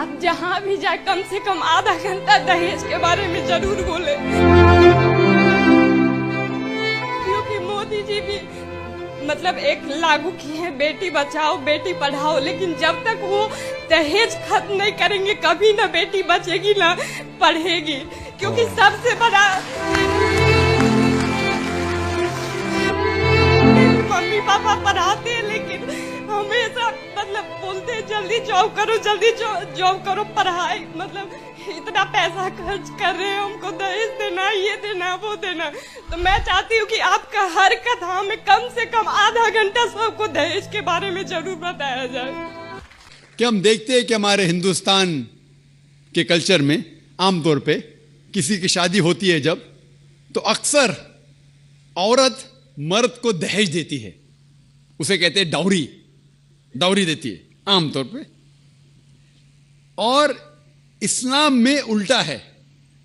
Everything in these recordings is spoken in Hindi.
आप जहाँ भी जाए कम से कम आधा घंटा दहेज के बारे में जरूर बोले, क्योंकि मोदी जी भी मतलब एक लागू किए हैं बेटी बचाओ बेटी पढ़ाओ, लेकिन जब तक वो दहेज खत्म नहीं करेंगे कभी ना बेटी बचेगी ना पढ़ेगी। क्योंकि सबसे बड़ा मम्मी पापा पढ़ाते हैं लेकिन हमेशा मतलब बोलते हैं जल्दी जॉब करो जल्दी जॉब करो, पढ़ाई मतलब इतना पैसा खर्च कर रहे हैं, हमको दहेज देना ये देना वो देना। तो मैं चाहती हूँ कि आपका हर कथा में कम से कम आधा घंटा सबको दहेज के बारे में जरूर बताया जाए। कि हम देखते हैं कि हमारे हिंदुस्तान के कल्चर में आमतौर पे किसी की शादी होती है जब, तो अक्सर औरत मर्द को दहेज देती है, उसे कहते हैं डाउरी, डाउरी देती है आमतौर पे। और इस्लाम में उल्टा है।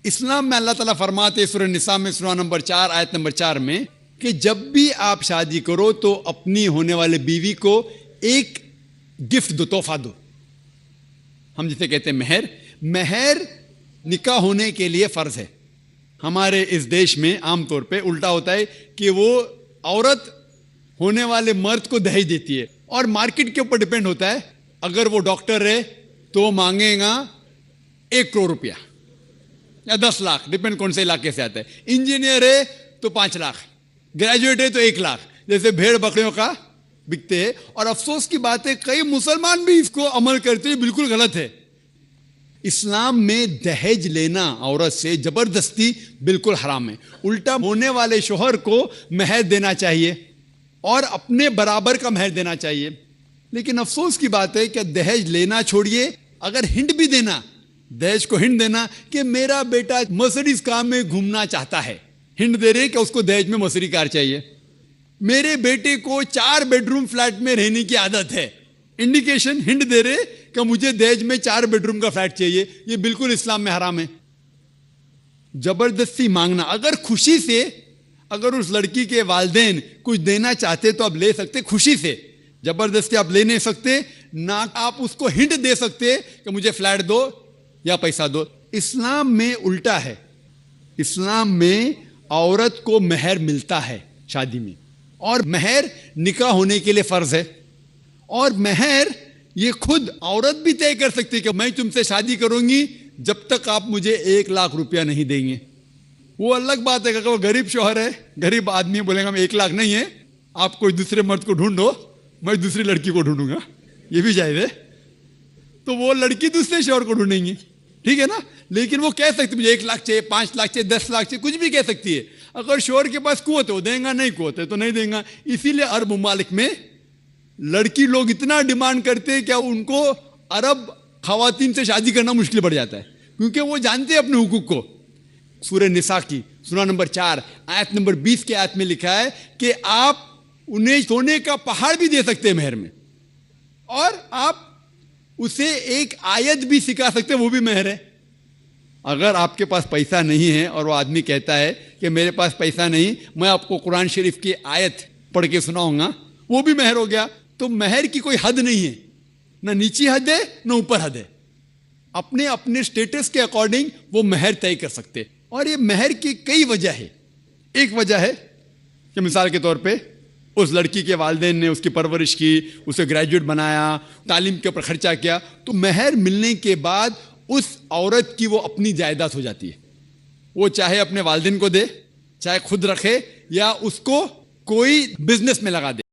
इस्लाम में अल्लाह ताला फरमाते हैं सूरह निसा में सूरह नंबर 4 आयत नंबर 4 में कि जब भी आप शादी करो तो अपनी होने वाले बीवी को एक गिफ्ट दो, तोहफा दो। हम जिसे कहते हैं मेहर। मेहर निकाह होने के लिए फर्ज है। हमारे इस देश में आमतौर पे उल्टा होता है कि वो औरत होने वाले मर्द को दहेज देती है, और मार्केट के ऊपर डिपेंड होता है। अगर वो डॉक्टर है तो मांगेगा 1 करोड़ रुपया या 10 लाख, डिपेंड कौन से इलाके से आता है। इंजीनियर है तो 5 लाख, ग्रेजुएट है तो 1 लाख, जैसे भेड़ बकरियों का बिकते हैं। और अफसोस की बात है कई मुसलमान भी इसको अमल करते हैं, बिल्कुल गलत है। इस्लाम में दहेज लेना औरत से जबरदस्ती बिल्कुल हराम है। उल्टा होने वाले शोहर को मेहर देना चाहिए और अपने बराबर का मेहर देना चाहिए। लेकिन अफसोस की बात है कि दहेज लेना छोड़िए, अगर हिंट भी देना, दहेज को हिंट देना कि मेरा बेटा मर्सिडीज कार में घूमना चाहता है, हिंट दे रहे कि उसको दहेज में मर्सिडीज कार चाहिए। मेरे बेटे को 4 बेडरूम फ्लैट में रहने की आदत है, इंडिकेशन, हिंट दे रहे कि मुझे दहेज में 4 बेडरूम का फ्लैट चाहिए। ये बिल्कुल इस्लाम में हराम है। जबरदस्ती मांगना, अगर खुशी से, अगर उस लड़की के वालिदैन कुछ देना चाहते तो आप ले सकते खुशी से, जबरदस्ती आप ले नहीं सकते ना। आप उसको हिंट दे सकते कि मुझे फ्लैट दो या पैसा दो। इस्लाम में उल्टा है। इस्लाम में औरत को मेहर मिलता है शादी में, और मेहर निकाह होने के लिए फर्ज है। और मेहर ये खुद औरत भी तय कर सकती है कि मैं तुमसे शादी करूंगी जब तक आप मुझे 1 लाख रुपया नहीं देंगे। वो अलग बात है कि वो गरीब शौहर है, गरीब आदमी बोलेगा मैं 1 लाख नहीं है, आप कोई दूसरे मर्द को ढूंढो, मैं दूसरी लड़की को ढूंढूंगा, ये भी जायज है। तो वो लड़की दूसरे शौहर को ढूंढेंगी, ठीक है ना। लेकिन वो कह सकती मुझे 1 लाख चाहिए, 5 लाख चाहिए, 10 लाख चाहिए, कुछ भी कह सकती है। अगर शौहर के पास कुव्वत है वो देगा, नहीं कुव्वत है तो नहीं देगा। इसीलिए अरब ममालिक में लड़की लोग इतना डिमांड करते हैं कि उनको अरब खवातीन से शादी करना मुश्किल पड़ जाता है, क्योंकि वो जानते हैं अपने हुकूक को। सूरह निसा की सूरह नंबर 4 आयत नंबर 20 के आयत में लिखा है कि आप उन्हें सोने का पहाड़ भी दे सकते हैं मेहर में, और आप उसे एक आयत भी सिखा सकते हैं, वो भी मेहर है। अगर आपके पास पैसा नहीं है और वो आदमी कहता है कि मेरे पास पैसा नहीं, मैं आपको कुरान शरीफ की आयत पढ़ के सुनाऊंगा, वो भी मेहर हो गया। तो मेहर की कोई हद नहीं है, ना नीची हद है ना ऊपर हद है। अपने अपने स्टेटस के अकॉर्डिंग वो मेहर तय कर सकते। और ये मेहर की कई वजह है। एक वजह है कि मिसाल के तौर पे उस लड़की के वालिदैन ने उसकी परवरिश की, उसे ग्रेजुएट बनाया, तालीम के ऊपर खर्चा किया, तो मेहर मिलने के बाद उस औरत की वो अपनी जायदाद हो जाती है। वो चाहे अपने वालिदैन को दे, चाहे खुद रखे, या उसको कोई बिजनेस में लगा दे।